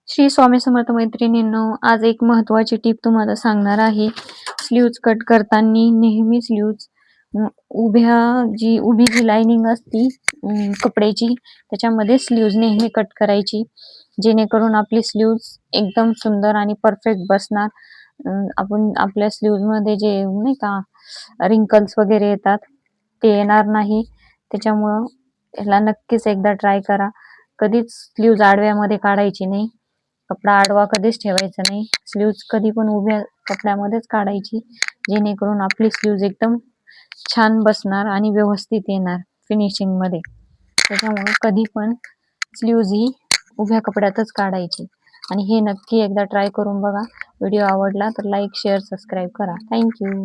श्री स्वामी समर्थ मैत्रिणींनो, आज एक महत्त्वाची टिप तुम्हाला सांगणार आहे. स्लीव्हज कट करताना नेहमी स्लीव्हज उभी जी लाइनिंग असती कपड्याची, त्याच्यामध्ये स्लीव्हज नेहमी कट करायची, जेणेकरून आपली स्लीव्हज एकदम सुंदर आणि परफेक्ट बसणार. आपण आपल्या स्लीव्हजमध्ये जे नाही का रिंकल्स वगैरे येतात ते येणार नाही. त्याच्यामुळं ह्याला नक्कीच एकदा ट्राय करा. कधीच स्लीव्हज आडव्यामध्ये काढायची नाही. कपडा आडवा कधीच ठेवायचा नाही. स्लीव्हज कधी पण उभ्या कपड्यामध्येच काढायची, जेणेकरून आपली स्लीव्हज एकदम छान बसणार आणि व्यवस्थित येणार फिनिशिंग मध्ये. त्याच्यामुळे कधी पण स्लीव्हज ही उभ्या कपड्यातच काढायची. आणि हे नक्की एकदा ट्राय करून बघा. व्हिडिओ आवडला तर लाईक, शेअर, सबस्क्राईब करा. थँक्यू.